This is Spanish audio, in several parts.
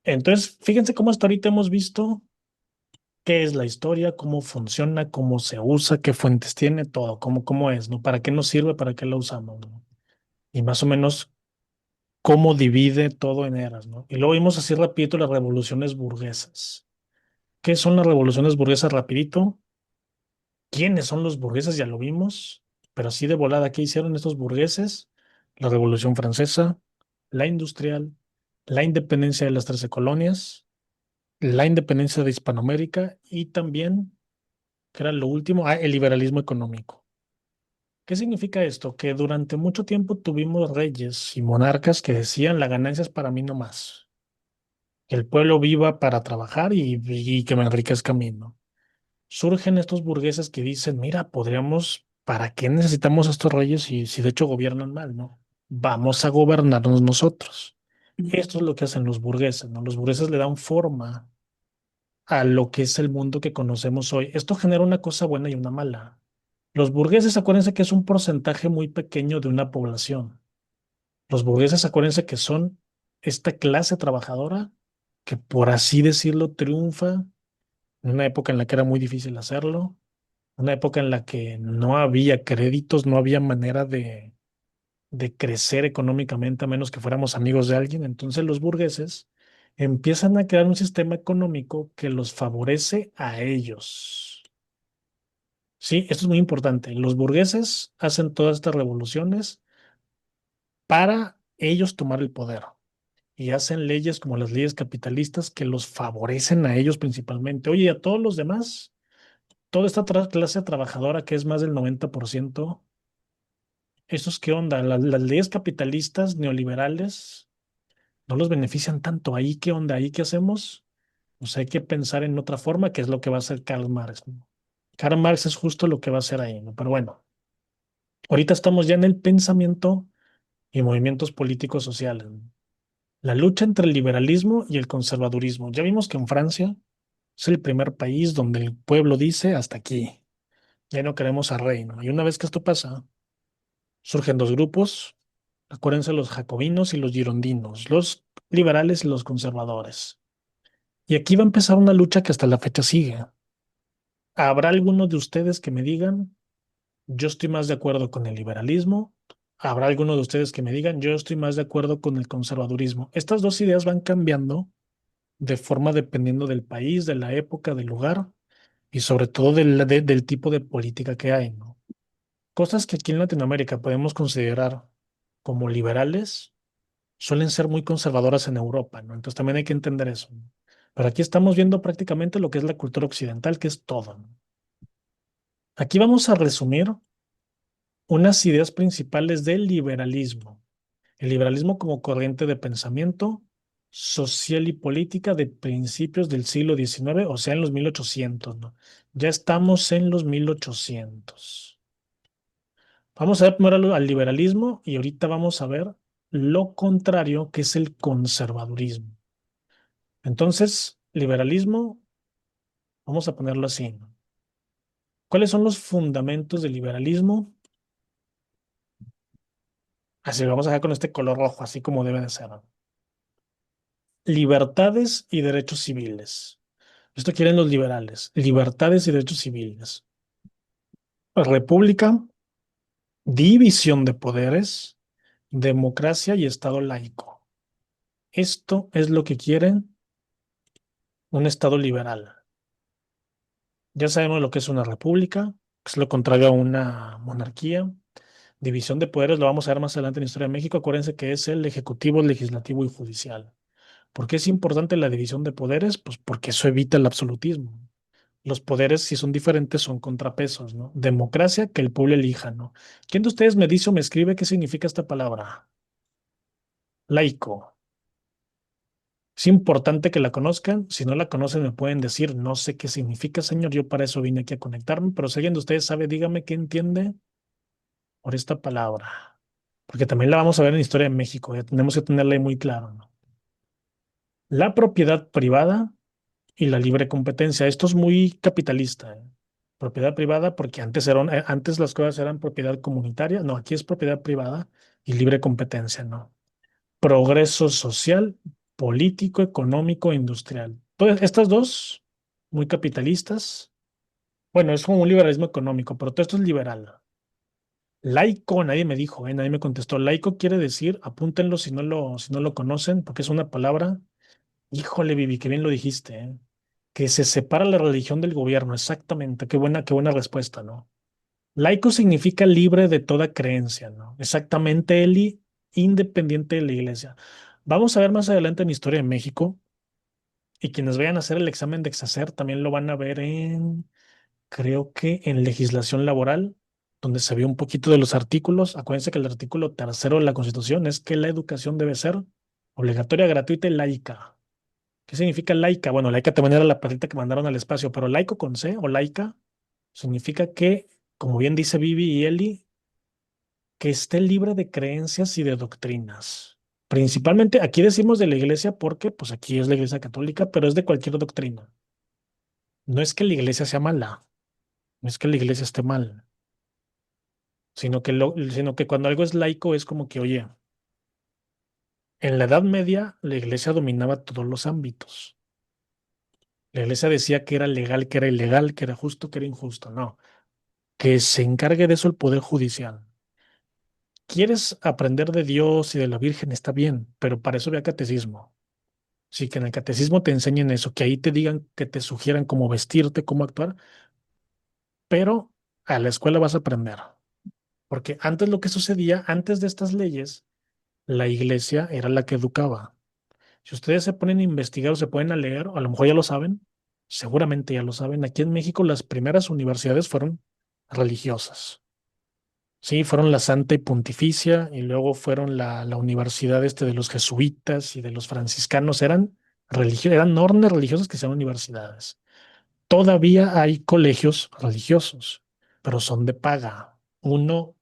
Entonces, fíjense cómo hasta ahorita hemos visto qué es la historia, cómo funciona, cómo se usa, qué fuentes tiene, todo, cómo es, ¿no? ¿Para qué nos sirve, para qué la usamos, ¿no? Y más o menos cómo divide todo en eras, ¿no? Y luego vimos así rapidito las revoluciones burguesas. ¿Qué son las revoluciones burguesas rapidito? ¿Quiénes son los burgueses? Ya lo vimos, pero así de volada, ¿qué hicieron estos burgueses? La Revolución Francesa, la industrial, la independencia de las 13 colonias, la independencia de Hispanoamérica y también, que era lo último, el liberalismo económico. ¿Qué significa esto? Que durante mucho tiempo tuvimos reyes y monarcas que decían la ganancia es para mí nomás. Que el pueblo viva para trabajar y que me enriquezca a mí, ¿no? Surgen estos burgueses que dicen, mira, podríamos, ¿para qué necesitamos a estos reyes si de hecho gobiernan mal, ¿no? Vamos a gobernarnos nosotros. Esto es lo que hacen los burgueses, ¿no? Los burgueses le dan forma a lo que es el mundo que conocemos hoy. Esto genera una cosa buena y una mala. Los burgueses, acuérdense que es un porcentaje muy pequeño de una población. Los burgueses, acuérdense que son esta clase trabajadora que, por así decirlo, triunfa en una época en la que era muy difícil hacerlo, una época en la que no había créditos, no había manera de crecer económicamente a menos que fuéramos amigos de alguien. Entonces los burgueses empiezan a crear un sistema económico que los favorece a ellos. Sí, esto es muy importante. Los burgueses hacen todas estas revoluciones para ellos tomar el poder y hacen leyes como las leyes capitalistas que los favorecen a ellos principalmente. Oye, y a todos los demás, toda esta clase trabajadora que es más del 90%. ¿Esos qué onda? Las leyes capitalistas neoliberales no los benefician tanto. ¿Ahí qué onda? ¿Ahí qué hacemos? Pues hay que pensar en otra forma, que es lo que va a hacer Karl Marx, ¿no? Karl Marx es justo lo que va a hacer ahí, ¿no? Pero bueno, ahorita estamos ya en el pensamiento y movimientos políticos sociales, ¿no? La lucha entre el liberalismo y el conservadurismo. Ya vimos que en Francia es el primer país donde el pueblo dice hasta aquí, ya no queremos al rey, ¿no? Y una vez que esto pasa, surgen dos grupos. Acuérdense los jacobinos y los girondinos, los liberales y los conservadores. Y aquí va a empezar una lucha que hasta la fecha sigue. ¿Habrá alguno de ustedes que me digan, yo estoy más de acuerdo con el liberalismo? ¿Habrá alguno de ustedes que me digan, yo estoy más de acuerdo con el conservadurismo? Estas dos ideas van cambiando de forma dependiendo del país, de la época, del lugar y sobre todo del tipo de política que hay, ¿no? Cosas que aquí en Latinoamérica podemos considerar como liberales suelen ser muy conservadoras en Europa, ¿no? Entonces también hay que entender eso, ¿no? Pero aquí estamos viendo prácticamente lo que es la cultura occidental, que es todo, ¿no? Aquí vamos a resumir unas ideas principales del liberalismo. El liberalismo como corriente de pensamiento social y política de principios del siglo XIX, o sea, en los 1800, ¿no? Ya estamos en los 1800. Vamos a ver primero al liberalismo y ahorita vamos a ver lo contrario, que es el conservadurismo. Entonces, liberalismo, vamos a ponerlo así, ¿no? ¿Cuáles son los fundamentos del liberalismo? Así lo vamos a dejar con este color rojo, así como debe de ser, ¿no? Libertades y derechos civiles. Esto quieren los liberales. Libertades y derechos civiles. República, división de poderes, democracia y Estado laico. Esto es lo que quieren un Estado liberal. Ya sabemos lo que es una república, que es lo contrario a una monarquía. División de poderes lo vamos a ver más adelante en la historia de México. Acuérdense que es el ejecutivo, el legislativo y judicial. ¿Por qué es importante la división de poderes? Pues porque eso evita el absolutismo. Los poderes, si son diferentes, son contrapesos, ¿no? Democracia, que el pueblo elija, ¿no? ¿Quién de ustedes me dice o me escribe qué significa esta palabra? Laico. Es importante que la conozcan. Si no la conocen, me pueden decir, no sé qué significa, señor. Yo para eso vine aquí a conectarme, pero si alguien de ustedes sabe, dígame qué entiende por esta palabra. Porque también la vamos a ver en Historia de México. Ya tenemos que tenerla ahí muy claro, ¿no? La propiedad privada y la libre competencia. Esto es muy capitalista, ¿eh? Propiedad privada, porque antes las cosas eran propiedad comunitaria. No, aquí es propiedad privada y libre competencia, ¿no? Progreso social, político, económico e industrial. Todas estas dos, muy capitalistas. Bueno, es como un liberalismo económico, pero todo esto es liberal. Laico, nadie me dijo, nadie me contestó. Laico quiere decir, apúntenlo si no lo conocen, porque es una palabra. Híjole, Vivi, qué bien lo dijiste, que se separa la religión del gobierno. Exactamente, qué buena respuesta, ¿no? Laico significa libre de toda creencia, ¿no? Exactamente, Eli, independiente de la iglesia. Vamos a ver más adelante en Historia de México y quienes vayan a hacer el examen de Exacer también lo van a ver creo que en legislación laboral, donde se ve un poquito de los artículos. Acuérdense que el artículo tercero de la Constitución es que la educación debe ser obligatoria, gratuita y laica. ¿Qué significa laica? Bueno, laica también era la perrita que mandaron al espacio, pero laico con C o laica significa que, como bien dice Vivi y Eli, que esté libre de creencias y de doctrinas. Principalmente aquí decimos de la iglesia porque pues aquí es la iglesia católica, pero es de cualquier doctrina. No es que la iglesia sea mala, no es que la iglesia esté mal, sino que cuando algo es laico es como que, oye, en la Edad Media la iglesia dominaba todos los ámbitos. La iglesia decía que era legal, que era ilegal, que era justo, que era injusto. No, que se encargue de eso el Poder Judicial. ¿Quieres aprender de Dios y de la Virgen? Está bien, pero para eso ve a catecismo. Sí, que en el catecismo te enseñen eso, que ahí te digan, que te sugieran cómo vestirte, cómo actuar, pero a la escuela vas a aprender. Porque antes lo que sucedía, antes de estas leyes, la iglesia era la que educaba. Si ustedes se ponen a investigar o se ponen a leer, o a lo mejor ya lo saben, seguramente ya lo saben, aquí en México las primeras universidades fueron religiosas. Sí, fueron la Santa y Pontificia y luego fueron la universidad de los jesuitas y de los franciscanos. Eran órdenes religiosas que sean universidades. Todavía hay colegios religiosos, pero son de paga. Uno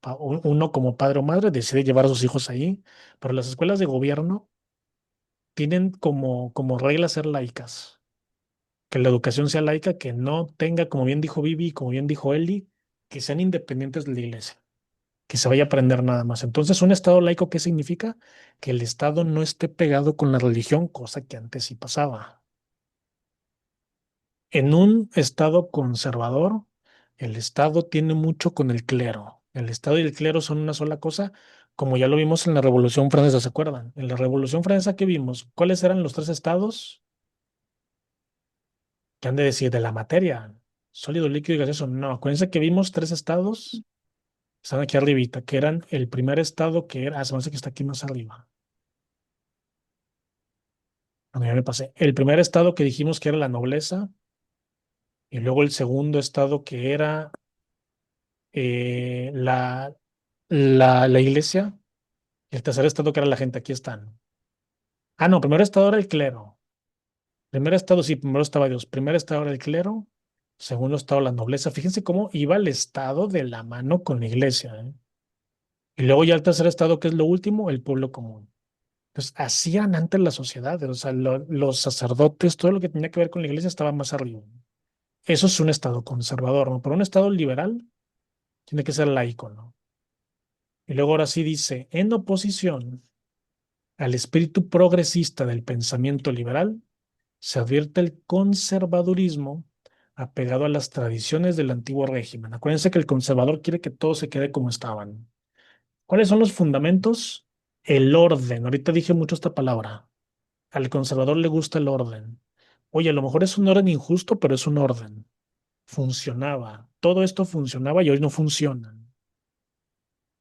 como padre o madre decide llevar a sus hijos ahí, pero las escuelas de gobierno tienen como regla ser laicas, que la educación sea laica, que no tenga, como bien dijo Vivi, como bien dijo Eli, que sean independientes de la iglesia, que se vaya a aprender nada más. Entonces, un Estado laico, ¿qué significa? Que el Estado no esté pegado con la religión, cosa que antes sí pasaba. En un Estado conservador, el Estado tiene mucho con el clero. El Estado y el clero son una sola cosa, como ya lo vimos en la Revolución Francesa, ¿se acuerdan? En la Revolución Francesa que vimos, ¿cuáles eran los tres estados que han de decir de la materia? Sólido, líquido y gaseoso. No, acuérdense que vimos tres estados, están aquí arribita, que eran el primer estado que era, se me hace que está aquí más arriba. Bueno, ya me pasé. El primer estado que dijimos que era la nobleza, y luego el segundo estado que era la iglesia, y el tercer estado que era la gente. Aquí están. Ah, no, primer estado era el clero. Primer estado, sí, primero estaba Dios. Primer estado era el clero, segundo estado la nobleza. Fíjense cómo iba el estado de la mano con la iglesia, ¿eh? Y luego ya el tercer estado, que es lo último, el pueblo común. Entonces, hacían antes las sociedades, o sea, los sacerdotes, todo lo que tenía que ver con la iglesia estaba más arriba. Eso es un estado conservador, ¿no? Pero un estado liberal tiene que ser laico, ¿no? Y luego ahora sí dice, en oposición al espíritu progresista del pensamiento liberal, se advierte el conservadurismo apegado a las tradiciones del antiguo régimen. Acuérdense que el conservador quiere que todo se quede como estaban. ¿Cuáles son los fundamentos? El orden. Ahorita dije mucho esta palabra. Al conservador le gusta el orden. Oye, a lo mejor es un orden injusto, pero es un orden. Funcionaba. Todo esto funcionaba y hoy no funciona.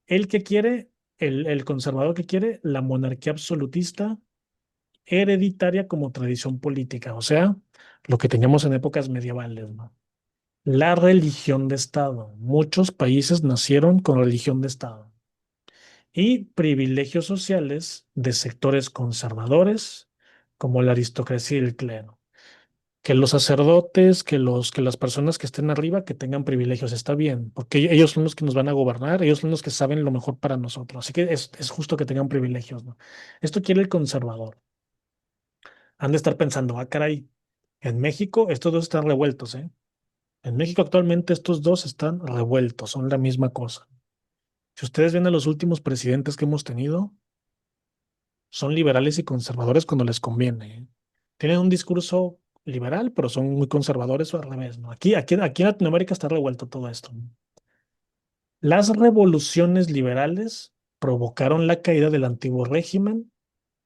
El que quiere, el conservador que quiere, la monarquía absolutista hereditaria como tradición política, o sea, lo que teníamos en épocas medievales, ¿no? La religión de Estado. Muchos países nacieron con religión de Estado y privilegios sociales de sectores conservadores como la aristocracia y el clero. Que los sacerdotes, que las personas que estén arriba, que tengan privilegios, está bien, porque ellos son los que nos van a gobernar, ellos son los que saben lo mejor para nosotros. Así que es justo que tengan privilegios, ¿no? Esto quiere el conservador. Han de estar pensando, ah, caray, en México estos dos están revueltos, ¿eh? En México actualmente estos dos están revueltos, son la misma cosa. Si ustedes ven a los últimos presidentes que hemos tenido, son liberales y conservadores cuando les conviene. ¿Eh? Tienen un discurso liberal, pero son muy conservadores o al revés, ¿no? Aquí en Latinoamérica está revuelto todo esto. ¿No? Las revoluciones liberales provocaron la caída del antiguo régimen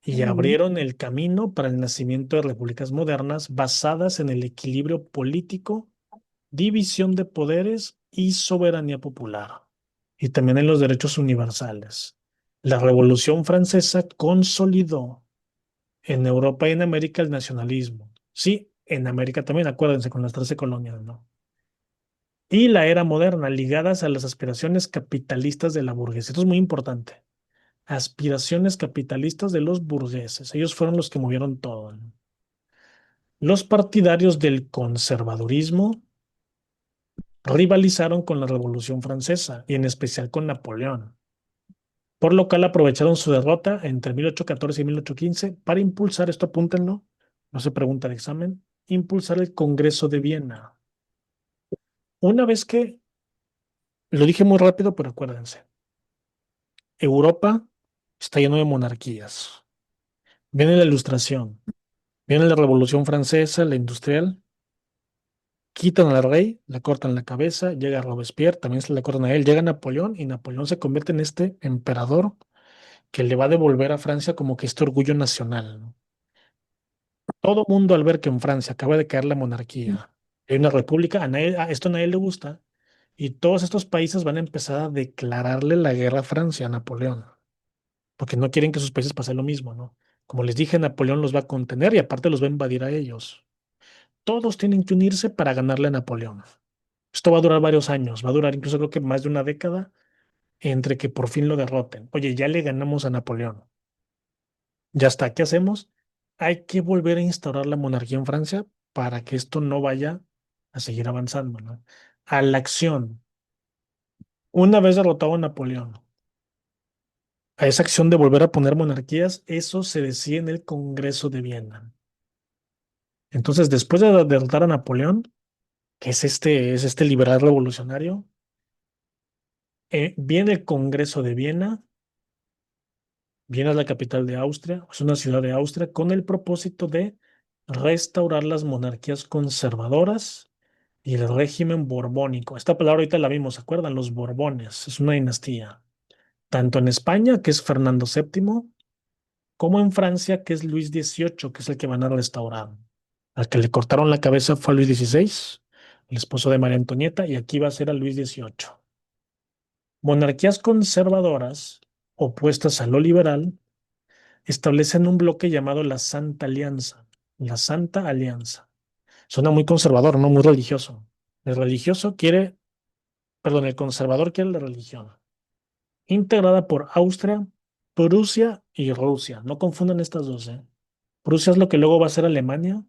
y Ujú. abrieron el camino para el nacimiento de repúblicas modernas basadas en el equilibrio político, división de poderes y soberanía popular, y también en los derechos universales. La Revolución Francesa consolidó en Europa y en América el nacionalismo. Sí, en América también, acuérdense, con las 13 colonias, ¿no? Y la era moderna, ligadas a las aspiraciones capitalistas de la burguesía. Esto es muy importante. Aspiraciones capitalistas de los burgueses. Ellos fueron los que movieron todo. ¿No? Los partidarios del conservadurismo rivalizaron con la Revolución Francesa y en especial con Napoleón. Por lo cual aprovecharon su derrota entre 1814 y 1815 para impulsar, esto apúntenlo, no se pregunta de examen, impulsar el Congreso de Viena. Una vez que, lo dije muy rápido, pero acuérdense, Europa está lleno de monarquías. Viene la Ilustración, viene la Revolución Francesa, la industrial, quitan al rey, le cortan la cabeza, llega Robespierre, también se le cortan a él, llega Napoleón y Napoleón se convierte en este emperador que le va a devolver a Francia como que este orgullo nacional. ¿No? Todo mundo al ver que en Francia acaba de caer la monarquía, hay una república, a esto a nadie le gusta, y todos estos países van a empezar a declararle la guerra a Francia, a Napoleón, porque no quieren que sus países pasen lo mismo, ¿no? Como les dije, Napoleón los va a contener y aparte los va a invadir a ellos. Todos tienen que unirse para ganarle a Napoleón. Esto va a durar varios años, va a durar incluso creo que más de una década entre que por fin lo derroten. Oye, ya le ganamos a Napoleón. Ya está, ¿qué hacemos? Hay que volver a instaurar la monarquía en Francia para que esto no vaya a seguir avanzando, ¿no? A la acción. Una vez derrotado a Napoleón, a esa acción de volver a poner monarquías, eso se decide en el Congreso de Viena. Entonces, después de derrotar a Napoleón, que es este liberal revolucionario, viene el Congreso de Viena. Viena es la capital de Austria, es una ciudad de Austria, con el propósito de restaurar las monarquías conservadoras y el régimen borbónico. Esta palabra ahorita la vimos, ¿se acuerdan? Los Borbones, es una dinastía. Tanto en España, que es Fernando VII, como en Francia, que es Luis XVIII, que es el que van a restaurar. Al que le cortaron la cabeza fue a Luis XVI, el esposo de María Antonieta, y aquí va a ser a Luis XVIII. Monarquías conservadoras, opuestas a lo liberal, establecen un bloque llamado la Santa Alianza. La Santa Alianza. Suena muy conservador, no muy religioso. El religioso quiere, perdón, el conservador quiere la religión. Integrada por Austria, Prusia y Rusia. No confundan estas dos, ¿eh? Prusia es lo que luego va a ser Alemania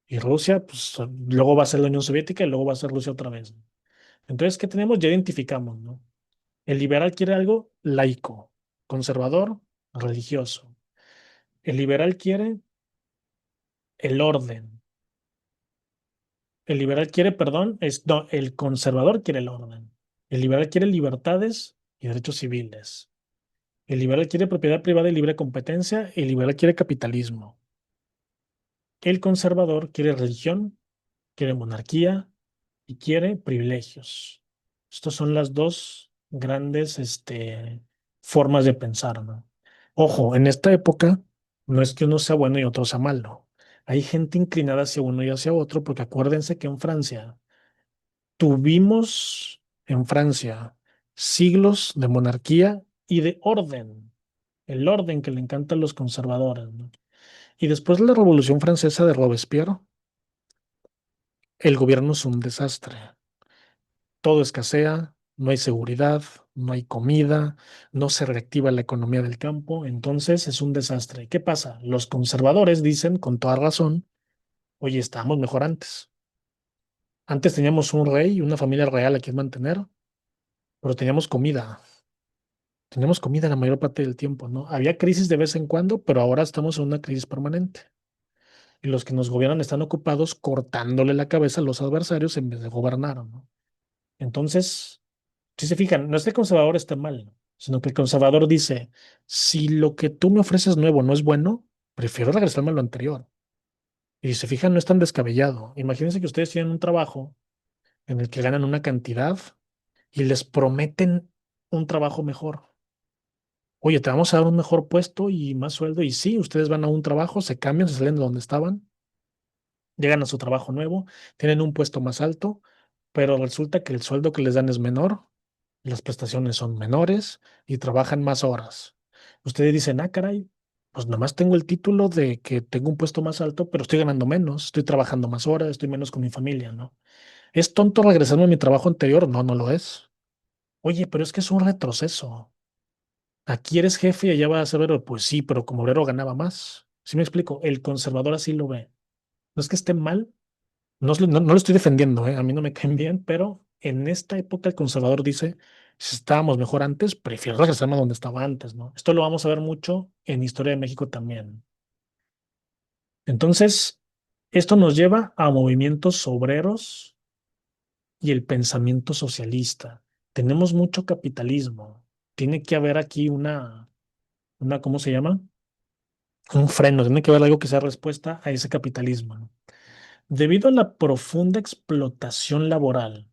y Rusia, pues luego va a ser la Unión Soviética y luego va a ser Rusia otra vez. Entonces, ¿qué tenemos? Ya identificamos, ¿no? El liberal quiere algo laico, conservador, religioso. El liberal quiere el orden. El liberal quiere, perdón, no, el conservador quiere el orden. El liberal quiere libertades y derechos civiles. El liberal quiere propiedad privada y libre competencia. El liberal quiere capitalismo. El conservador quiere religión, quiere monarquía y quiere privilegios. Estas son las dos grandes, formas de pensar, ¿no? Ojo, en esta época no es que uno sea bueno y otro sea malo. Hay gente inclinada hacia uno y hacia otro porque acuérdense que en Francia tuvimos en Francia siglos de monarquía y de orden, el orden que le encanta a los conservadores, ¿no? Y después de la Revolución Francesa de Robespierre, el gobierno es un desastre. Todo escasea, no hay seguridad, no hay comida, no se reactiva la economía del campo, entonces es un desastre. ¿Qué pasa? Los conservadores dicen con toda razón, oye, estábamos mejor antes. Antes teníamos un rey y una familia real a quien mantener, pero teníamos comida la mayor parte del tiempo, ¿no? Había crisis de vez en cuando, pero ahora estamos en una crisis permanente. Y los que nos gobiernan están ocupados cortándole la cabeza a los adversarios en vez de gobernar, ¿no? Entonces, si se fijan, no es que el conservador esté mal, ¿no? sino que el conservador dice, si lo que tú me ofreces nuevo no es bueno, prefiero regresarme a lo anterior. Y si se fijan, no es tan descabellado. Imagínense que ustedes tienen un trabajo en el que ganan una cantidad y les prometen un trabajo mejor. Oye, te vamos a dar un mejor puesto y más sueldo. Y sí, ustedes van a un trabajo, se cambian, se salen de donde estaban, llegan a su trabajo nuevo, tienen un puesto más alto, pero resulta que el sueldo que les dan es menor, las prestaciones son menores y trabajan más horas. Ustedes dicen, ah, caray, pues nomás tengo el título de que tengo un puesto más alto, pero estoy ganando menos, estoy trabajando más horas, estoy menos con mi familia, ¿no? ¿Es tonto regresarme a mi trabajo anterior? No, no lo es. Oye, pero es que es un retroceso. Aquí eres jefe y allá vas a ser obrero. Pues sí, pero como obrero ganaba más. ¿Sí me explico? El conservador así lo ve. No es que esté mal, no lo estoy defendiendo, ¿eh? A mí no me caen bien, pero en esta época el conservador dice, si estábamos mejor antes, prefiero regresarme a donde estaba antes, ¿no? Esto lo vamos a ver mucho en Historia de México también. Entonces, esto nos lleva a movimientos obreros y el pensamiento socialista. Tenemos mucho capitalismo. Tiene que haber aquí ¿cómo se llama? Un freno, tiene que haber algo que sea respuesta a ese capitalismo, ¿no? Debido a la profunda explotación laboral,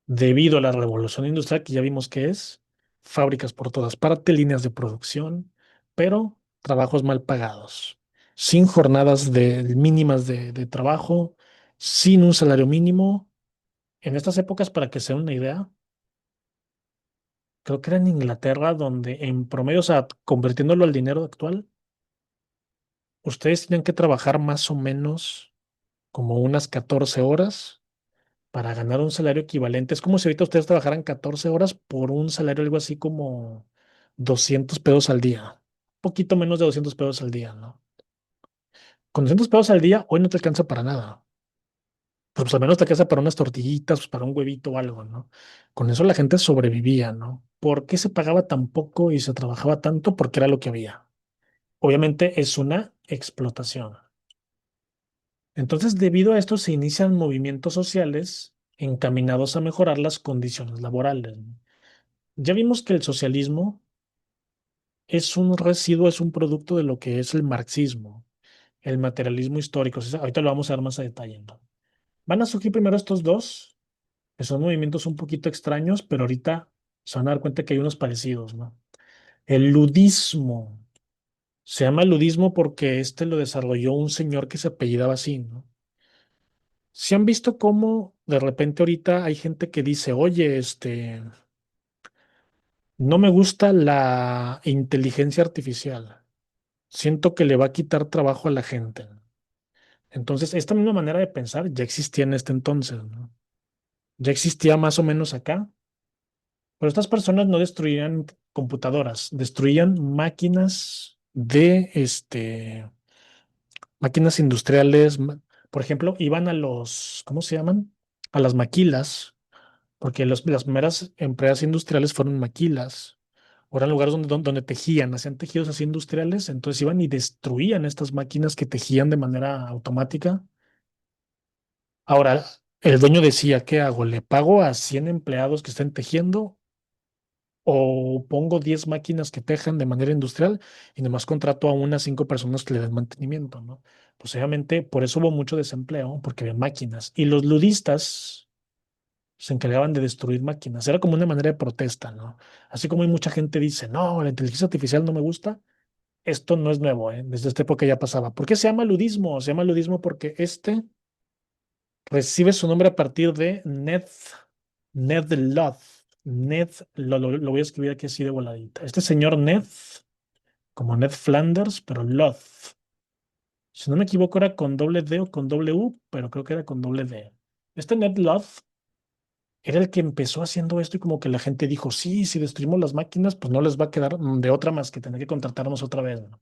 debido a la revolución industrial que ya vimos que es, fábricas por todas partes, líneas de producción, pero trabajos mal pagados, sin jornadas mínimas de trabajo, sin un salario mínimo. En estas épocas, para que se den una idea, creo que era en Inglaterra donde en promedio, o sea, convirtiéndolo al dinero actual, ustedes tenían que trabajar más o menos como unas 14 horas para ganar un salario equivalente. Es como si ahorita ustedes trabajaran 14 horas por un salario algo así como 200 pesos al día. Un poquito menos de 200 pesos al día, ¿no? Con 200 pesos al día, hoy no te alcanza para nada. Pues al menos te alcanza para unas tortillitas, pues para un huevito o algo, ¿no? Con eso la gente sobrevivía, ¿no? ¿Por qué se pagaba tan poco y se trabajaba tanto? Porque era lo que había. Obviamente es una explotación. Entonces, debido a esto, se inician movimientos sociales encaminados a mejorar las condiciones laborales, ¿no? Ya vimos que el socialismo es un residuo, es un producto de lo que es el marxismo, el materialismo histórico. Ahorita lo vamos a ver más a detalle, ¿no? Van a surgir primero estos dos, que son movimientos un poquito extraños, pero ahorita se van a dar cuenta que hay unos parecidos, ¿no? El ludismo. Se llama ludismo porque este lo desarrolló un señor que se apellidaba así, ¿no? ¿Se han visto cómo de repente ahorita hay gente que dice, oye, no me gusta la inteligencia artificial? Siento que le va a quitar trabajo a la gente. Entonces, esta misma manera de pensar ya existía en este entonces, ¿no? Ya existía más o menos acá, pero estas personas no destruían computadoras, destruían máquinas máquinas industriales. Por ejemplo, iban a ¿cómo se llaman? A las maquilas, porque las primeras empresas industriales fueron maquilas. O eran lugares donde tejían, hacían tejidos así industriales, entonces iban y destruían estas máquinas que tejían de manera automática. Ahora, el dueño decía, ¿qué hago? ¿Le pago a 100 empleados que estén tejiendo o pongo 10 máquinas que tejan de manera industrial y nomás contrato a unas 5 personas que le den mantenimiento, ¿no? Pues obviamente por eso hubo mucho desempleo, porque había máquinas. Y los ludistas se encargaban de destruir máquinas. Era como una manera de protesta, ¿no? Así como hay mucha gente dice, no, la inteligencia artificial no me gusta. Esto no es nuevo, ¿eh? Desde esta época ya pasaba. ¿Por qué se llama ludismo? Se llama ludismo porque recibe su nombre a partir de Ned Ludd. Lo voy a escribir aquí así de voladita. Este señor Ned, como Ned Flanders, pero Ludd. Si no me equivoco, era con doble D o con doble U, pero creo que era con doble D. Este Ned Ludd era el que empezó haciendo esto y como que la gente dijo, sí, si destruimos las máquinas, pues no les va a quedar de otra más que tener que contratarnos otra vez, ¿no?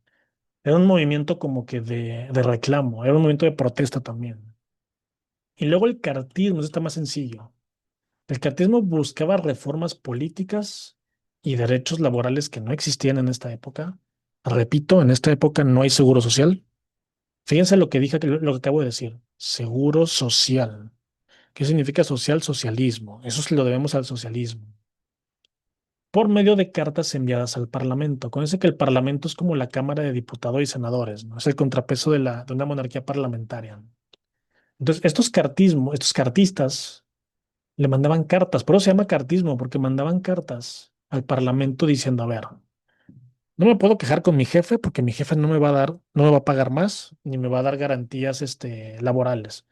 Era un movimiento como que de reclamo, era un movimiento de protesta también. Y luego el cartismo, eso está más sencillo. El cartismo buscaba reformas políticas y derechos laborales que no existían en esta época. Repito, en esta época no hay seguro social. Fíjense lo que dije, lo que acabo de decir. Seguro social. ¿Qué significa social? Socialismo. Eso se lo debemos al socialismo. por medio de cartas enviadas al Parlamento. Acuérdense que el Parlamento es como la Cámara de Diputados y Senadores, ¿no? Es el contrapeso de una monarquía parlamentaria, ¿no? Entonces, estos cartistas le mandaban cartas, por eso se llama cartismo, porque mandaban cartas al Parlamento diciendo, a ver, no me puedo quejar con mi jefe porque mi jefe no me va a dar, no me va a pagar más, ni me va a dar garantías, laborales.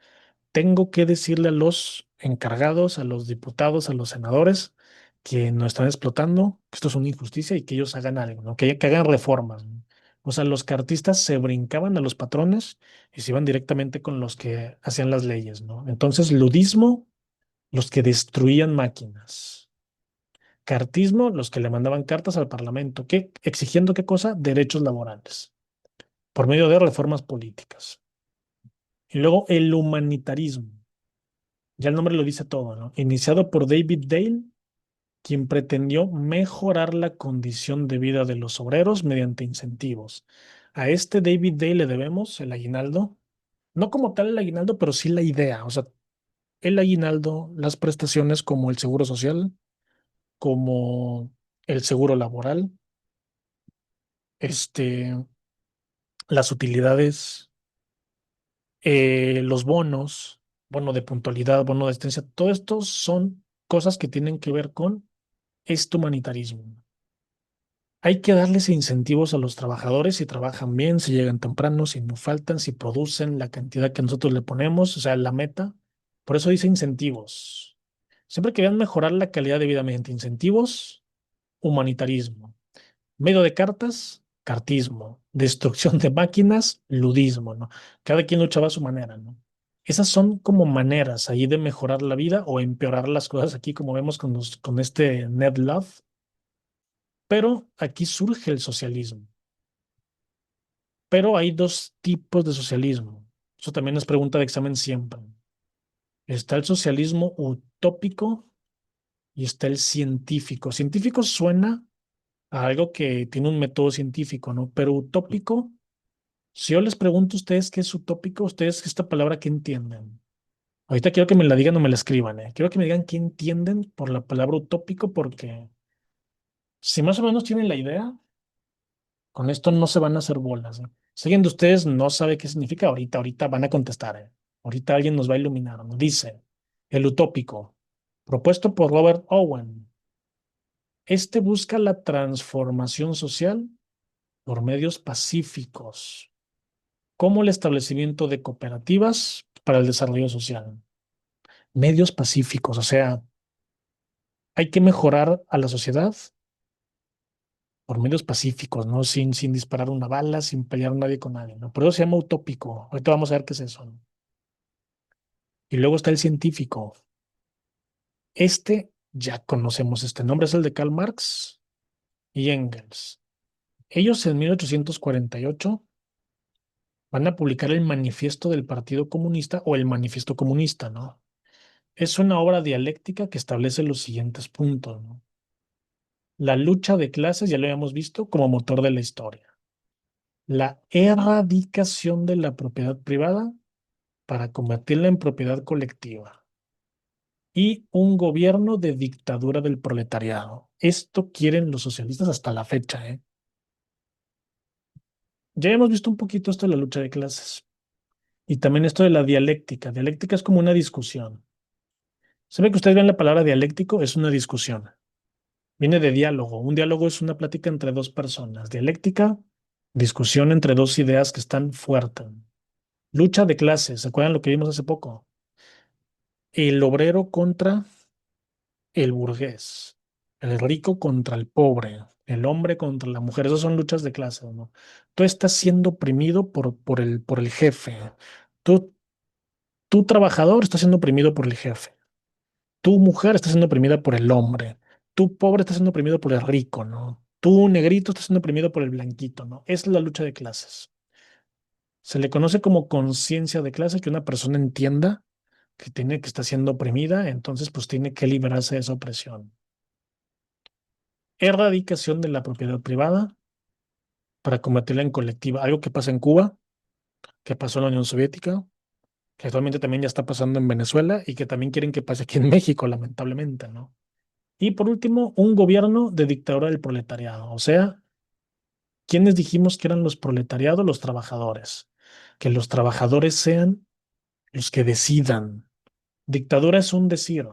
Tengo que decirle a los encargados, a los diputados, a los senadores que nos están explotando, que esto es una injusticia y que ellos hagan algo, ¿no? Que hagan reformas, ¿no? O sea, los cartistas se brincaban a los patrones y se iban directamente con los que hacían las leyes, ¿no? Entonces, ludismo, los que destruían máquinas. Cartismo, los que le mandaban cartas al Parlamento, que exigiendo qué cosa? Derechos laborales, por medio de reformas políticas. Y luego el humanitarismo. Ya el nombre lo dice todo, ¿no? Iniciado por David Dale, quien pretendió mejorar la condición de vida de los obreros mediante incentivos. A este David Dale le debemos el aguinaldo, no como tal el aguinaldo, pero sí la idea, o sea, el aguinaldo, las prestaciones como el seguro social, como el seguro laboral, este, las utilidades, los bonos, bono de puntualidad, bono de asistencia, todo esto son cosas que tienen que ver con este humanitarismo. Hay que darles incentivos a los trabajadores si trabajan bien, si llegan temprano, si no faltan, si producen la cantidad que nosotros le ponemos, o sea, la meta. Por eso dice incentivos. Siempre que vean mejorar la calidad de vida mediante incentivos, humanitarismo. Medio de cartas, cartismo. Destrucción de máquinas, ludismo, ¿no? Cada quien luchaba a su manera, ¿no? Esas son como maneras ahí de mejorar la vida o empeorar las cosas aquí, como vemos con este Ned Love. Pero aquí surge el socialismo. Pero hay dos tipos de socialismo. Eso también es pregunta de examen siempre. Está el socialismo utópico y está el científico. Científico suena a algo que tiene un método científico, ¿no? Pero utópico, si yo les pregunto a ustedes qué es utópico, ustedes esta palabra qué entienden. Ahorita quiero que me la digan o me la escriban, ¿eh? Quiero que me digan qué entienden por la palabra utópico, porque si más o menos tienen la idea, con esto no se van a hacer bolas, ¿eh? Si alguien de ustedes no sabe qué significa, ahorita van a contestar, ¿eh? Ahorita alguien nos va a iluminar, ¿no? Dice, el utópico, propuesto por Robert Owen. Este busca la transformación social por medios pacíficos, como el establecimiento de cooperativas para el desarrollo social. Medios pacíficos, o sea, hay que mejorar a la sociedad por medios pacíficos, ¿no? Sin disparar una bala, sin pelear a nadie con nadie, ¿no? Por eso se llama utópico. Ahorita vamos a ver qué es eso, ¿no? Y luego está el científico. Ya conocemos este nombre, es el de Karl Marx y Engels. Ellos en 1848 van a publicar el Manifiesto del Partido Comunista o el Manifiesto Comunista, ¿no? Es una obra dialéctica que establece los siguientes puntos, ¿no? La lucha de clases, ya lo habíamos visto, como motor de la historia. La erradicación de la propiedad privada para convertirla en propiedad colectiva. Y un gobierno de dictadura del proletariado. Esto quieren los socialistas hasta la fecha, ¿eh? Ya hemos visto un poquito esto de la lucha de clases y también esto de la dialéctica. Dialéctica es como una discusión. ¿Sabe que ustedes ven la palabra dialéctico? Es una discusión. Viene de diálogo. Un diálogo es una plática entre dos personas. Dialéctica, discusión entre dos ideas que están fuertes. Lucha de clases. ¿Se acuerdan lo que vimos hace poco? El obrero contra el burgués, el rico contra el pobre, el hombre contra la mujer. Esas son luchas de clase, ¿no? Tú estás siendo oprimido por el jefe. Tú, tú trabajador estás siendo oprimido por el jefe. Tu mujer está siendo oprimida por el hombre. Tu pobre está siendo oprimido por el rico, ¿no? Tu negrito está siendo oprimido por el blanquito, ¿no? Es la lucha de clases. Se le conoce como conciencia de clase, que una persona entienda que está siendo oprimida, entonces pues tiene que liberarse de esa opresión. Erradicación de la propiedad privada para convertirla en colectiva. Algo que pasa en Cuba, que pasó en la Unión Soviética, que actualmente también ya está pasando en Venezuela y que también quieren que pase aquí en México, lamentablemente, ¿no? Y por último, un gobierno de dictadura del proletariado. O sea, ¿quiénes dijimos que eran los proletariados? Los trabajadores. Que los trabajadores sean los que decidan. Dictadura es un decir.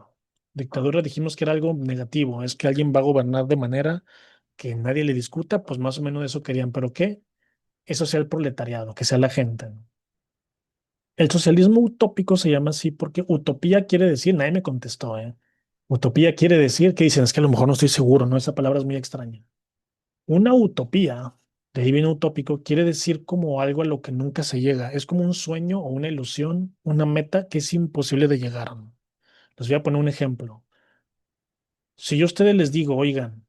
Dictadura dijimos que era algo negativo, es que alguien va a gobernar de manera que nadie le discuta, pues más o menos eso querían, pero ¿qué? Eso sea el proletariado, que sea la gente, ¿no? El socialismo utópico se llama así porque utopía quiere decir, nadie me contestó, ¿eh? Utopía quiere decir que dicen, es que a lo mejor no estoy seguro, ¿no? Esa palabra es muy extraña. Una utopía, de ahí viene utópico, quiere decir como algo a lo que nunca se llega. Es como un sueño o una ilusión, una meta que es imposible de llegar, ¿no? Les voy a poner un ejemplo. Si yo a ustedes les digo, oigan,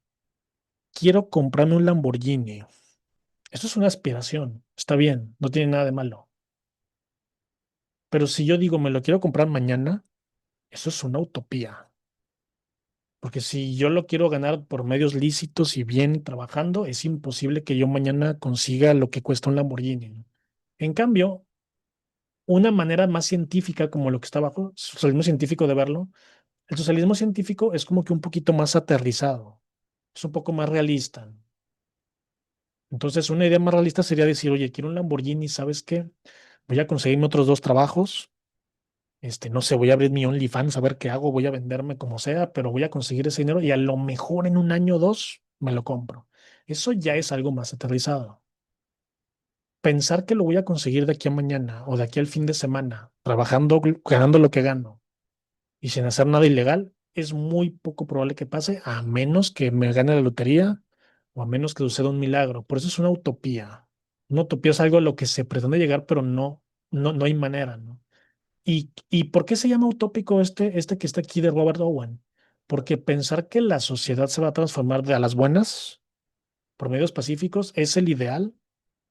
quiero comprarme un Lamborghini, eso es una aspiración, está bien, no tiene nada de malo. Pero si yo digo, me lo quiero comprar mañana, eso es una utopía. Porque si yo lo quiero ganar por medios lícitos y bien trabajando, es imposible que yo mañana consiga lo que cuesta un Lamborghini, ¿no? En cambio, una manera más científica, como lo que está abajo, socialismo científico de verlo, el socialismo científico es como que un poquito más aterrizado, es un poco más realista. Entonces, una idea más realista sería decir, oye, quiero un Lamborghini, ¿sabes qué? Voy a conseguirme otros dos trabajos. No sé, voy a abrir mi OnlyFans a ver qué hago, voy a venderme como sea, pero voy a conseguir ese dinero y a lo mejor en un año o dos me lo compro. Eso ya es algo más aterrizado. Pensar que lo voy a conseguir de aquí a mañana o de aquí al fin de semana, trabajando, ganando lo que gano y sin hacer nada ilegal, es muy poco probable que pase, a menos que me gane la lotería o a menos que suceda un milagro. Por eso es una utopía. Una utopía es algo a lo que se pretende llegar, pero no hay manera, ¿no? ¿Y por qué se llama utópico este que está aquí de Robert Owen? Porque pensar que la sociedad se va a transformar de a las buenas por medios pacíficos es el ideal,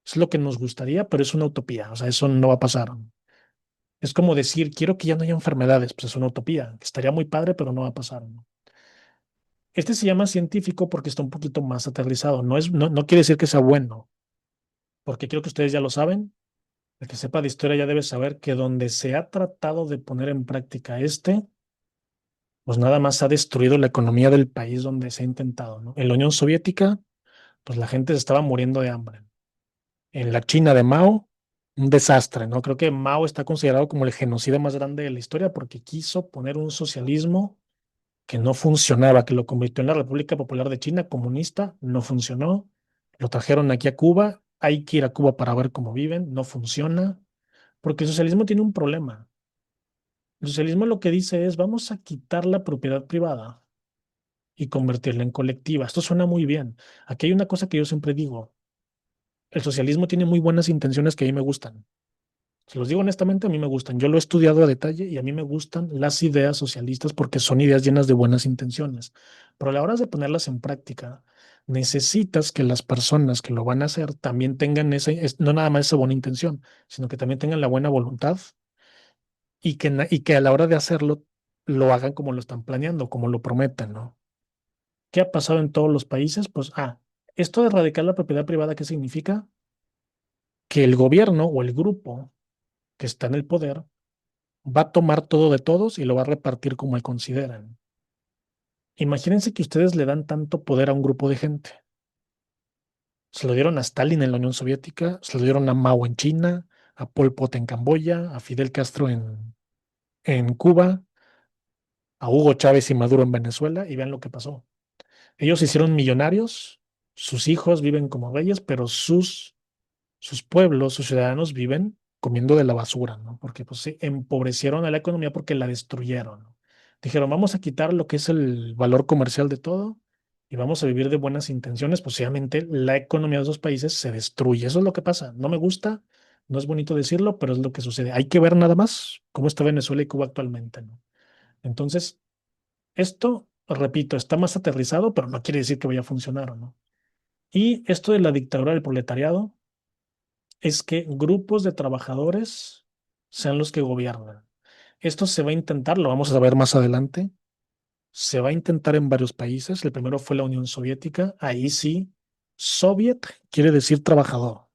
es lo que nos gustaría, pero es una utopía. O sea, eso no va a pasar. Es como decir, quiero que ya no haya enfermedades, pues es una utopía, que estaría muy padre, pero no va a pasar, ¿no? Este se llama científico porque está un poquito más aterrizado. No quiere decir que sea bueno, porque creo que ustedes ya lo saben. El que sepa de historia ya debe saber que donde se ha tratado de poner en práctica pues nada más ha destruido la economía del país donde se ha intentado, ¿no? En la Unión Soviética, pues la gente se estaba muriendo de hambre. En la China de Mao, un desastre, ¿no? Creo que Mao está considerado como el genocida más grande de la historia porque quiso poner un socialismo que no funcionaba, que lo convirtió en la República Popular de China comunista, no funcionó. Lo trajeron aquí a Cuba, hay que ir a Cuba para ver cómo viven, no funciona, porque el socialismo tiene un problema. El socialismo lo que dice es, vamos a quitar la propiedad privada y convertirla en colectiva. Esto suena muy bien. Aquí hay una cosa que yo siempre digo. El socialismo tiene muy buenas intenciones que a mí me gustan. Se los digo honestamente, a mí me gustan. Yo lo he estudiado a detalle y a mí me gustan las ideas socialistas porque son ideas llenas de buenas intenciones. Pero a la hora de ponerlas en práctica, necesitas que las personas que lo van a hacer también tengan no nada más esa buena intención, sino que también tengan la buena voluntad y que a la hora de hacerlo lo hagan como lo están planeando, como lo prometen, ¿no? ¿Qué ha pasado en todos los países? Pues, esto de erradicar la propiedad privada, ¿qué significa? Que el gobierno o el grupo que está en el poder va a tomar todo de todos y lo va a repartir como él consideran. Imagínense que ustedes le dan tanto poder a un grupo de gente. Se lo dieron a Stalin en la Unión Soviética, se lo dieron a Mao en China, a Pol Pot en Camboya, a Fidel Castro en Cuba, a Hugo Chávez y Maduro en Venezuela, y vean lo que pasó. Ellos se hicieron millonarios, sus hijos viven como reyes, pero sus pueblos, sus ciudadanos viven comiendo de la basura, ¿no? Porque pues sí, empobrecieron a la economía porque la destruyeron, ¿no? Dijeron, vamos a quitar lo que es el valor comercial de todo y vamos a vivir de buenas intenciones. Posiblemente la economía de esos países se destruye. Eso es lo que pasa. No me gusta, no es bonito decirlo, pero es lo que sucede. Hay que ver nada más cómo está Venezuela y Cuba actualmente, ¿no? Entonces, esto, repito, está más aterrizado, pero no quiere decir que vaya a funcionar, ¿o no? Y esto de la dictadura del proletariado es que grupos de trabajadores sean los que gobiernan. Esto se va a intentar, lo vamos a ver más adelante, se va a intentar en varios países. El primero fue la Unión Soviética, ahí sí, Soviet quiere decir trabajador.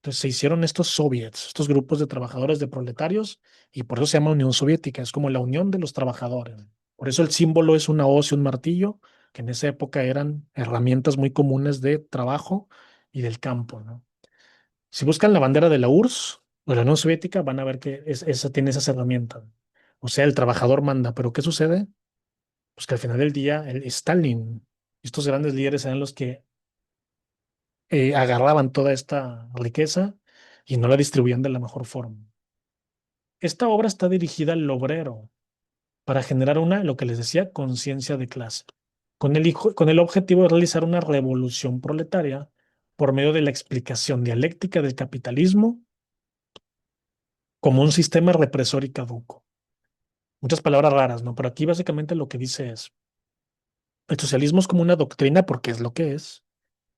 Entonces se hicieron estos soviets, estos grupos de trabajadores de proletarios, y por eso se llama Unión Soviética, es como la unión de los trabajadores. Por eso el símbolo es una hoz y un martillo, que en esa época eran herramientas muy comunes de trabajo y del campo, ¿no? Si buscan la bandera de la URSS o de la Unión Soviética, van a ver que esa tiene esas herramientas. O sea, el trabajador manda. Pero ¿qué sucede? Pues que al final del día, el Stalin, estos grandes líderes eran los que agarraban toda esta riqueza y no la distribuían de la mejor forma. Esta obra está dirigida al obrero para generar lo que les decía, conciencia de clase, con el objetivo de realizar una revolución proletaria por medio de la explicación dialéctica del capitalismo como un sistema represor y caduco. Muchas palabras raras, ¿no? Pero aquí básicamente lo que dice es, el socialismo es como una doctrina porque es lo que es.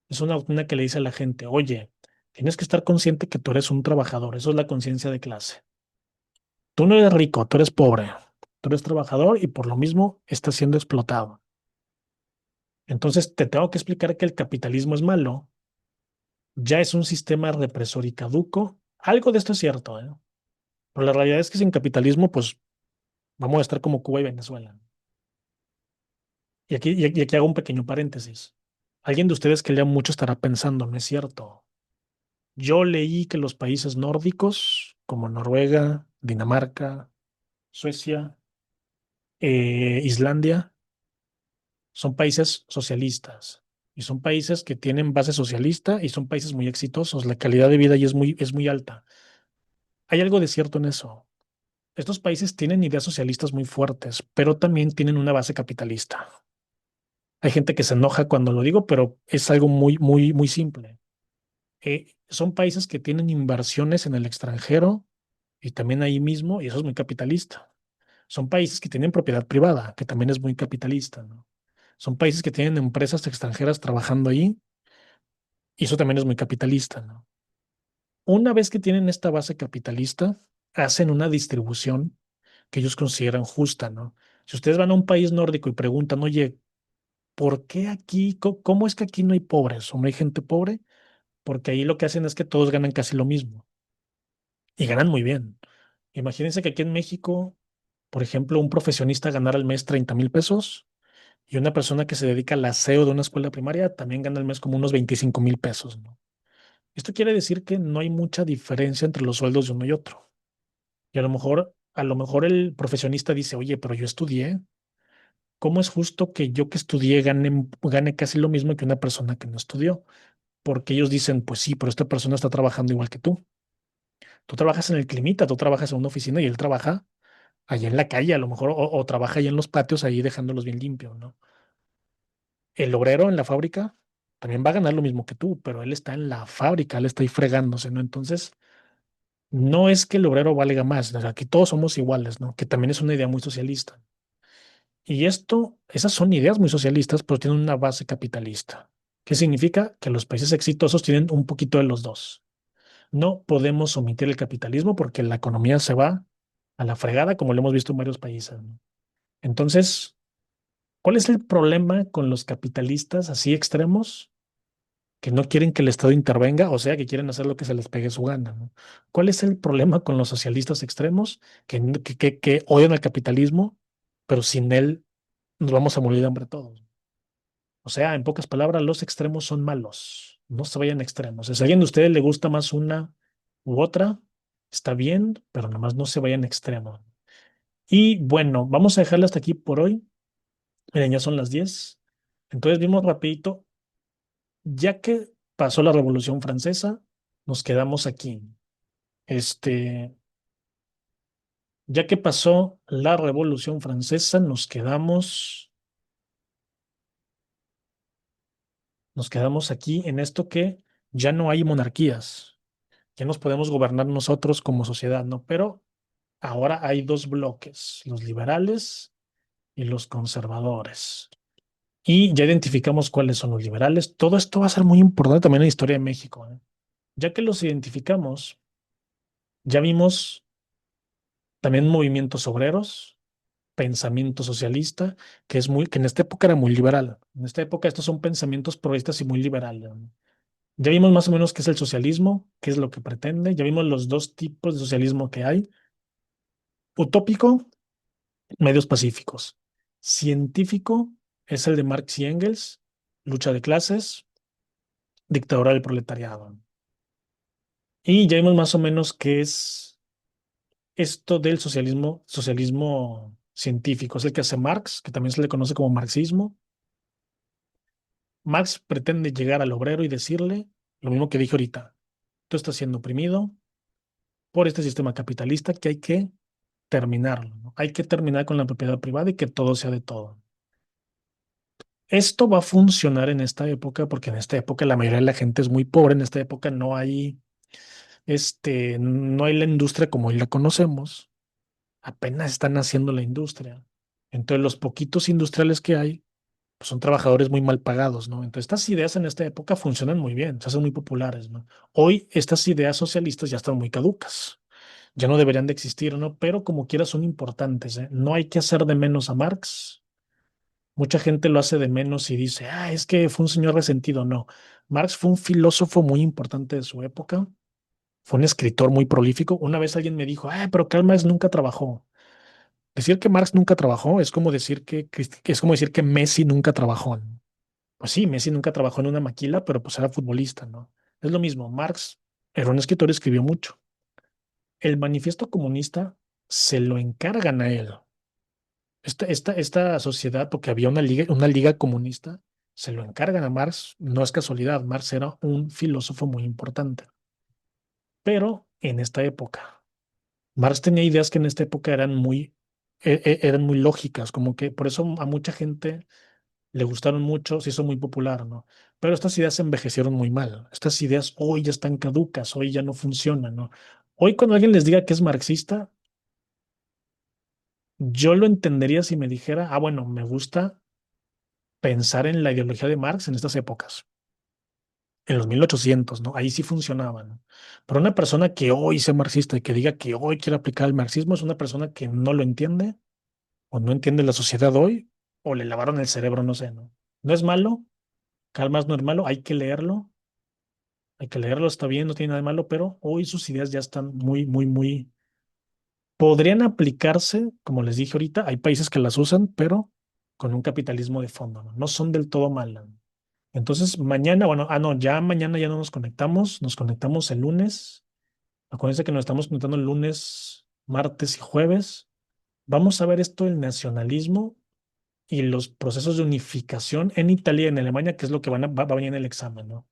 Es una doctrina que le dice a la gente, oye, tienes que estar consciente que tú eres un trabajador, eso es la conciencia de clase. Tú no eres rico, tú eres pobre, tú eres trabajador y por lo mismo estás siendo explotado. Entonces te tengo que explicar que el capitalismo es malo, ya es un sistema represor y caduco. Algo de esto es cierto, ¿eh? Pero la realidad es que sin capitalismo, pues vamos a estar como Cuba y Venezuela. Y aquí hago un pequeño paréntesis. Alguien de ustedes que lea mucho estará pensando, no es cierto. Yo leí que los países nórdicos, como Noruega, Dinamarca, Suecia, Islandia, son países socialistas. Y son países que tienen base socialista y son países muy exitosos. La calidad de vida ahí es muy alta. Hay algo de cierto en eso. Estos países tienen ideas socialistas muy fuertes, pero también tienen una base capitalista. Hay gente que se enoja cuando lo digo, pero es algo muy simple. Son países que tienen inversiones en el extranjero y también ahí mismo, y eso es muy capitalista. Son países que tienen propiedad privada, que también es muy capitalista, ¿no? Son países que tienen empresas extranjeras trabajando ahí, y eso también es muy capitalista, ¿no? Una vez que tienen esta base capitalista, hacen una distribución que ellos consideran justa, ¿no? Si ustedes van a un país nórdico y preguntan, oye, ¿por qué aquí, cómo es que aquí no hay pobres o no hay gente pobre? Porque ahí lo que hacen es que todos ganan casi lo mismo y ganan muy bien. Imagínense que aquí en México, por ejemplo, un profesionista ganara al mes 30,000 pesos y una persona que se dedica al aseo de una escuela primaria también gana al mes como unos 25,000 pesos, ¿no? Esto quiere decir que no hay mucha diferencia entre los sueldos de uno y otro. Y a lo mejor el profesionista dice, oye, pero yo estudié. ¿Cómo es justo que yo que estudié gane casi lo mismo que una persona que no estudió? Porque ellos dicen, pues sí, pero esta persona está trabajando igual que tú. Tú trabajas en el climita, tú trabajas en una oficina y él trabaja allá en la calle, a lo mejor, o trabaja allá en los patios, ahí dejándolos bien limpios, ¿no? El obrero en la fábrica también va a ganar lo mismo que tú, pero él está en la fábrica, él está ahí fregándose, ¿no? Entonces, no es que el obrero valga más, o sea, aquí todos somos iguales, ¿no? Que también es una idea muy socialista. Y esas son ideas muy socialistas, pero tienen una base capitalista. ¿Qué significa? Que los países exitosos tienen un poquito de los dos. No podemos omitir el capitalismo porque la economía se va a la fregada, como lo hemos visto en varios países, ¿no? Entonces, ¿cuál es el problema con los capitalistas así extremos que no quieren que el Estado intervenga, o sea, que quieren hacer lo que se les pegue su gana, ¿no? ¿Cuál es el problema con los socialistas extremos que odian al capitalismo, pero sin él nos vamos a morir de hambre todos? O sea, en pocas palabras, los extremos son malos. No se vayan a extremos. Si a alguien de ustedes le gusta más una u otra, está bien, pero nada más no se vayan a extremos. Y bueno, vamos a dejarla hasta aquí por hoy. Miren, ya son las 10. Entonces vimos rapidito, ya que pasó la Revolución Francesa, nos quedamos aquí. Este, ya que pasó la Revolución Francesa, nos quedamos aquí en esto que ya no hay monarquías. Ya nos podemos gobernar nosotros como sociedad, ¿no? Pero ahora hay dos bloques, los liberales y los conservadores. Y ya identificamos cuáles son los liberales. Todo esto va a ser muy importante también en la historia de México, ¿eh? Ya que los identificamos, ya vimos también movimientos obreros, pensamiento socialista, que en esta época era muy liberal. En esta época estos son pensamientos progresistas y muy liberales, ¿no? Ya vimos más o menos qué es el socialismo, qué es lo que pretende. Ya vimos los dos tipos de socialismo que hay: utópico, medios pacíficos. Científico es el de Marx y Engels, lucha de clases, dictadura del proletariado. Y ya vimos más o menos qué es esto del socialismo, socialismo científico. Es el que hace Marx, que también se le conoce como marxismo. Marx pretende llegar al obrero y decirle lo mismo que dije ahorita. Tú estás siendo oprimido por este sistema capitalista que hay que terminarlo, ¿no? Hay que terminar con la propiedad privada y que todo sea de todo. Esto va a funcionar en esta época porque en esta época la mayoría de la gente es muy pobre. En esta época no hay la industria como hoy la conocemos. Apenas están haciendo la industria. Entonces, los poquitos industriales que hay pues, son trabajadores muy mal pagados, ¿no? Entonces, estas ideas en esta época funcionan muy bien, se hacen muy populares, ¿no? Hoy estas ideas socialistas ya están muy caducas, ya no deberían de existir, ¿no? Pero como quiera son importantes, ¿eh? No hay que hacer de menos a Marx. Mucha gente lo hace de menos y dice, ah, es que fue un señor resentido. No, Marx fue un filósofo muy importante de su época, fue un escritor muy prolífico. Una vez alguien me dijo, ah, pero Karl Marx nunca trabajó. Decir que Marx nunca trabajó es como decir que es como decir que Messi nunca trabajó, ¿no? Pues sí, Messi nunca trabajó en una maquila, pero pues era futbolista, ¿no? Es lo mismo, Marx era un escritor, escribió mucho. El manifiesto comunista se lo encargan a él. Esta sociedad, porque había una liga comunista, se lo encargan a Marx. No es casualidad, Marx era un filósofo muy importante. Pero en esta época, Marx tenía ideas que en esta época eran muy lógicas, como que por eso a mucha gente le gustaron mucho, se hizo muy popular, ¿no? Pero estas ideas se envejecieron muy mal. Estas ideas hoy ya están caducas, hoy ya no funcionan, ¿no? Hoy cuando alguien les diga que es marxista, yo lo entendería si me dijera, ah, bueno, me gusta pensar en la ideología de Marx en estas épocas, en los 1800, ¿no? Ahí sí funcionaba, ¿no? Pero una persona que hoy sea marxista y que diga que hoy quiere aplicar el marxismo es una persona que no lo entiende o no entiende la sociedad hoy o le lavaron el cerebro, no sé, ¿no? No es malo, Karl Marx no es malo, hay que leerlo, está bien, no tiene nada de malo, pero hoy sus ideas ya están podrían aplicarse, como les dije ahorita, hay países que las usan, pero con un capitalismo de fondo, ¿no? No son del todo malas. Entonces, mañana, bueno, no, ya mañana ya no nos conectamos el lunes. Acuérdense que nos estamos conectando el lunes, martes y jueves. Vamos a ver esto del nacionalismo y los procesos de unificación en Italia y en Alemania, que es lo que va a venir en el examen, ¿no?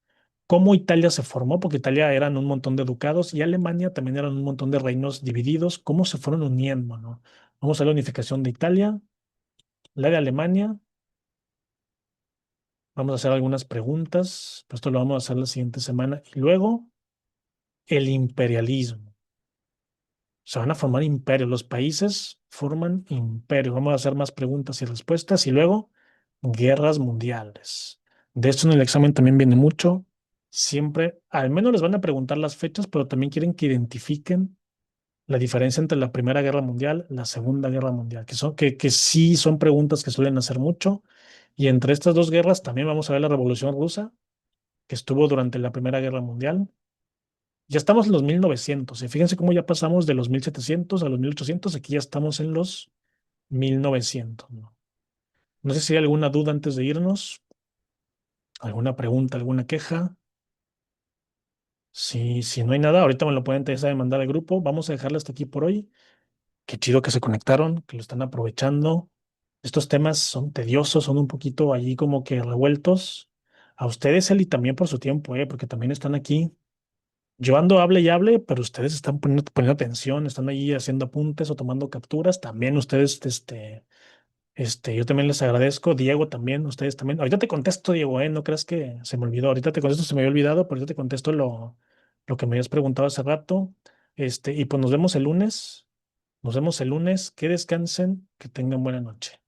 Cómo Italia se formó, porque Italia eran un montón de ducados y Alemania también eran un montón de reinos divididos, cómo se fueron uniendo, ¿no? Vamos a ver la unificación de Italia, la de Alemania, vamos a hacer algunas preguntas, pues esto lo vamos a hacer la siguiente semana, y luego el imperialismo. Se van a formar imperios, los países forman imperios. Vamos a hacer más preguntas y respuestas y luego guerras mundiales. De esto en el examen también viene mucho. Siempre, al menos les van a preguntar las fechas, pero también quieren que identifiquen la diferencia entre la Primera Guerra Mundial, la Segunda Guerra Mundial, que sí son preguntas que suelen hacer mucho. Y entre estas dos guerras también vamos a ver la Revolución Rusa, que estuvo durante la Primera Guerra Mundial. Ya estamos en los 1900. Y fíjense cómo ya pasamos de los 1700 a los 1800. Aquí ya estamos en los 1900, ¿no? No sé si hay alguna duda antes de irnos, alguna pregunta, alguna queja. Si no hay nada, ahorita me lo pueden empezar a mandar al grupo. Vamos a dejarlo hasta aquí por hoy. Qué chido que se conectaron, que lo están aprovechando. Estos temas son tediosos, son un poquito allí como que revueltos. A ustedes, Eli, también por su tiempo, porque también están aquí. Yo ando hable y hable, pero ustedes están poniendo atención, están ahí haciendo apuntes o tomando capturas. También ustedes, yo también les agradezco. Diego también, ustedes también. Ahorita te contesto, Diego, no creas que se me olvidó. Ahorita te contesto, se me había olvidado, pero ahorita te contesto lo que me habías preguntado hace rato. Y pues nos vemos el lunes. Nos vemos el lunes. Que descansen, que tengan buena noche.